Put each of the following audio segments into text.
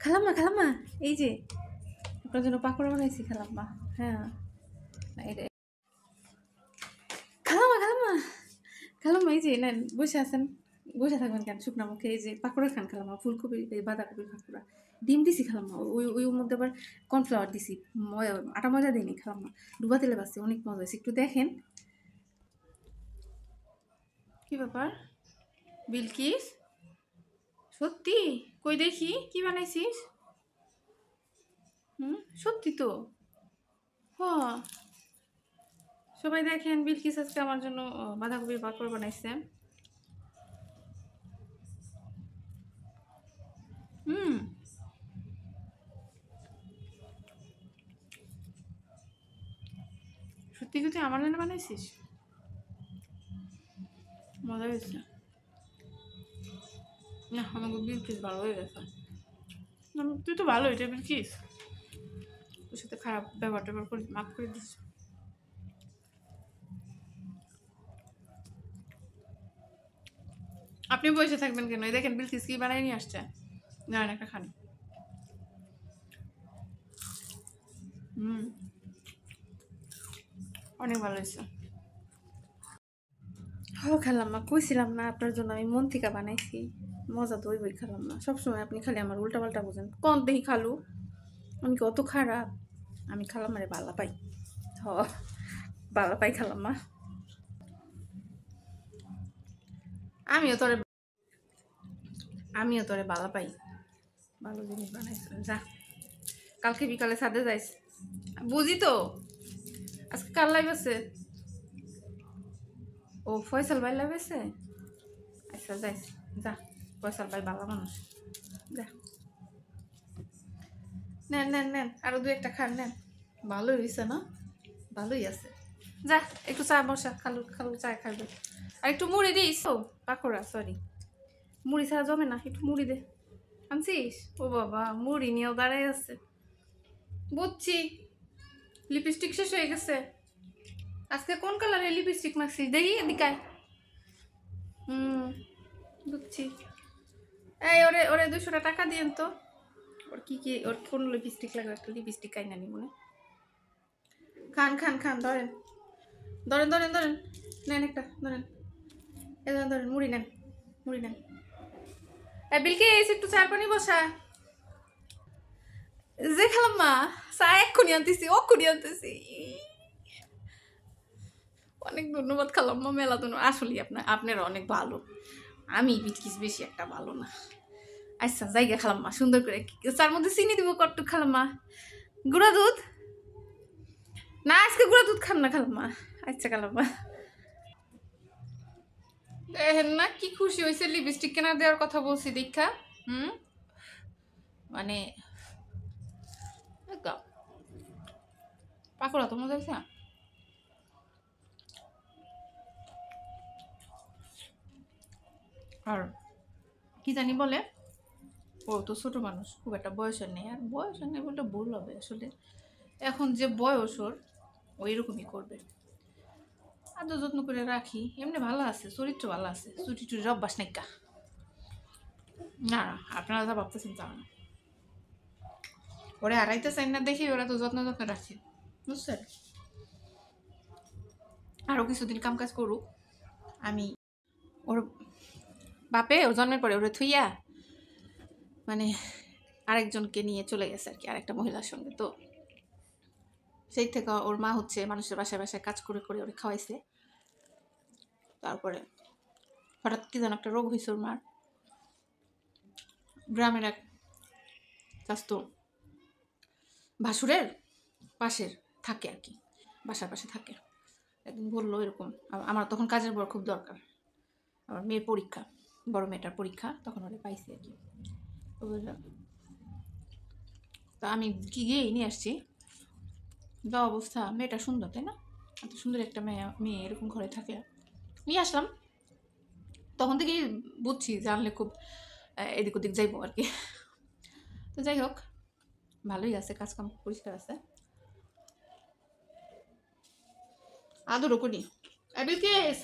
খালাম্মা এই যে আপনার জন্য পাকোড়া বানাইছি খালাম্মা। হ্যাঁ এটা খালাম্মা খালাম্মা এই যে নেন বসে আছেন, বসে থাকবেন কেন শুকনা মুখে? এই যে পাকোড়া খান খালাম্মা, ফুলকপি এই বাঁধাকপির পাকোড়া। ডিম দিছি খালাম্মা, ওই ওর মধ্যে আবার কর্নফ্লাওয়ার দিছি, আটা ময়দা দিইনি খালাম্মা, ডুবা তেলে বাসছে, অনেক মজা হয়েছে, একটু দেখেন। কি ব্যাপার বিলকিস? সত্যি? কই দেখি কি বানাইছিস? সত্যি তো। হ, সবাই দেখেন বিলকিস আজকে আমার জন্য বাঁধাকপির পাকোড়া বানাইছে। হুম, সত্যি কি তুই আমার জন্য বানাইছিস? মজা হয়েছে না? আমাকে বিলকিস ভালো হয়ে গেছে। তুই তো ভালো এটা বিলকিস, তোর সাথে খারাপ ব্যবহার ট্যাবহার করে মাফ করে দিস। আপনি বসে থাকবেন কেন? এই দেখেন বিলকিস কি বানাই নিয়ে আসছে, জানেন একটা খান। হুম, অনেক ভালো হয়েছে। খেলাম না, কইছিলাম না আপনার জন্য আমি মন থেকে বানাইছি, মজা তো ওই বই খেলাম না। সবসময় আপনি খালি আমার উল্টা পাল্টা বোঝেন, কন দেখি খালু আমি কত খারাপ? আমি খালাম আরে বালা পাই। হ, বালা পাই খালাম না। আমিও তোরে আমিও তোরে বালা পাই, ভালো জিনিস বানাইছ। যা, কালকে বিকালে ছাদে যাইস। বুঝি তো, আজকে কার লাইভ আছে? ও ফয়সাল ভাই লাইভ আছে। আচ্ছা যাইস, যা, ফয়সাল ভাই ভালো মানুষ। যা, নেন নেন নেন, আরো দু একটা খান, নেন। ভালোই হয়েছে না? ভালোই আছে। যা, একটু চা বসা, খালু খালু চা খাবে। আর একটু মুড়ি দিস। ও পাকোড়া, সরি, মুড়ি ছাড়া জমে না, একটু মুড়ি দে। আনছিস? ও বাবা, মুড়ি নিয়েও দাঁড়াই আছে। বুঝছি, লিপস্টিক শেষ হয়ে গেছে। আজকে কোন কালারের লিপস্টিক মাখছিস দেখি, এদিকে। হুম, বুঝছি। এই ওরে ওরে 200 টাকা দিয়েন তো। ওর কি কি, ওর কোন লিপস্টিক লাগবে? একটা লিপস্টিক কাইনা নি মনে। খান খান খান, ধরেন ধরেন ধরেন ধরেন, নেন একটা ধরেন, এ ধরেন ধরেন, মুড়ি নেন, মুড়ি নেন। বিলকিস একটু চার পানি বসা। যে খেলাম মা, চা এক্ষুনি আনতেছি, অক্ষুনি আনতেছি। অনেক ধন্যবাদ খালাম্মা, মেলা ধন্যবাদ। আসলে আপনারা অনেক ভালো, আমি বিলকিস বেশি একটা ভালো না। আচ্ছা জায়গা খালাম্মা, সুন্দর করে চার মধ্যে চিনি দিব কট্টু খালাম্মা। গুঁড়া দুধ না, আজকে গুঁড়া দুধ খান না খালাম্মা। আচ্ছা খালাম্মা। দেখেন না কি খুশি হয়েছে, লিপস্টিক কেনা দেওয়ার কথা বলছি দীক্ষা। হুম, মানে পাকোড়া তো মজা হয়েছে। আর কি জানি বলে, ও তো ছোট মানুষ, খুব একটা বয়সের নেই। আর বয়সের নেই বলতে ভুল হবে আসলে, এখন যে বয়স ওর, ওই রকমই করবে। আদর যত্ন করে রাখি, এমনি ভালো আছে, চরিত্র ভালো আছে, চুটি টুটির অভ্যাস নাইকা। না না, আপনারা যা ভাবতেছেন তা না। ওরে হারাইতে চাই না দেখি ওরা তো যত্ন যত্ন রাখছে, বুঝছেন? আরও কিছুদিন কাম কাজ করুক। আমি ওর বাপে ওর জন্মের পরে ওরে থুইয়া মানে আরেকজনকে নিয়ে চলে গেছে আর কি, আরেকটা মহিলার সঙ্গে। তো সেই থেকে ওর মা হচ্ছে মানুষের বাসায় বাসায় কাজ করে করে ওরে খাওয়াইছে। তারপরে হঠাৎ কি যেন একটা রোগ হয়েছে ওর মার। গ্রামের এক স্বাস্থ্য ভাসুরের পাশের থাকে আর কি, বাসার পাশে থাকে। একদিন বললো এরকম, আমার তখন কাজের বর খুব দরকার, আমার মেয়ের পরীক্ষা, বড় মেয়েটার পরীক্ষা, তখন ওরা পাইছে আর কি। তা আমি কি গিয়েই নিয়ে আসছি। যা অবস্থা, মেয়েটা সুন্দর তাই না? এত সুন্দর একটা মেয়ে এরকম ঘরে থাকে, নিয়ে আসলাম। তখন থেকেই বুঝছি জানলে খুব এদিক ওদিক যাইবো আর কি। তো যাই হোক, ভালোই আছে, কাজকাম পরিষ্কার আছে, আদরও করি। বিলকিস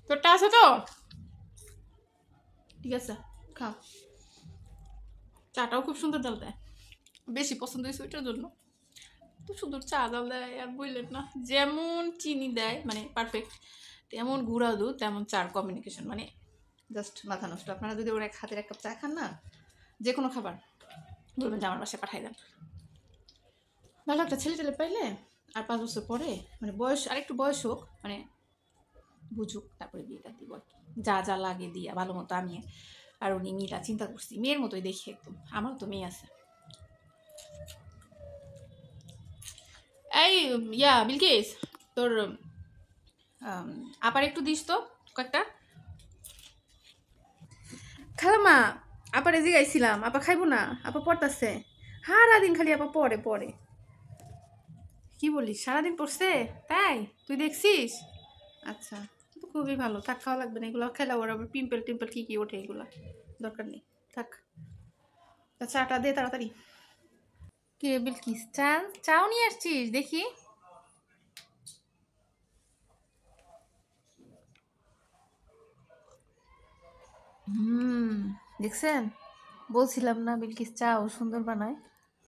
তোরটা আছে তো? ঠিক আছে, খাও। চাটাও খুব সুন্দর জাল দেয়, বেশি পছন্দ হয়েছে ওইটার জন্য। তো সুন্দর চা জাল দেয় আর বললেন না, যেমন চিনি দেয় মানে পারফেক্ট, তেমন গুঁড়া দুধ তেমন চার কমিউনিকেশন, মানে জাস্ট মাথা নষ্ট। আপনারা যদি ওর এক হাতের এক কাপ চা খান না, যে কোনো খাবার বলবেন যে আমার বাসায় পাঠাই দেন। ভালো একটা ছেলে টেলে পাইলে আর 5 বছর পরে, মানে বয়স আরেকটু বয়স হোক, মানে বুঝুক, তারপরে বিয়েটা দিব আর কি। যা যা লাগে দিয়া ভালো মতো আমি আর উনি মিলা চিন্তা করছি, মেয়ের মতোই দেখি একদম। আমারও তো মেয়ে আছে। এই ইয়া বিলকিস, তোর আপার একটু দিস তো কয়েকটা। খালামা, আপার এদিকে গাইছিলাম, আপা খাইবো না, আপা পড়তাছে সারাদিন, খালি আপা পড়ে পড়ে। কি বলিস, সারাদিন পড়ছে? তাই তুই দেখছিস? আচ্ছা, তো খুবই ভালো, থাক, খাওয়া লাগবে না এগুলো, খেলা ওর আবার পিম্পল টিম্পল কি কি ওঠে, এগুলো দরকার নেই, থাক। তা চাটা দে তাড়াতাড়ি। কি রে বিলকিস, চা, চাও নিয়ে আসছিস দেখি। হুম, দেখছেন, বলছিলাম না বিলকিস চাও সুন্দর বানায়।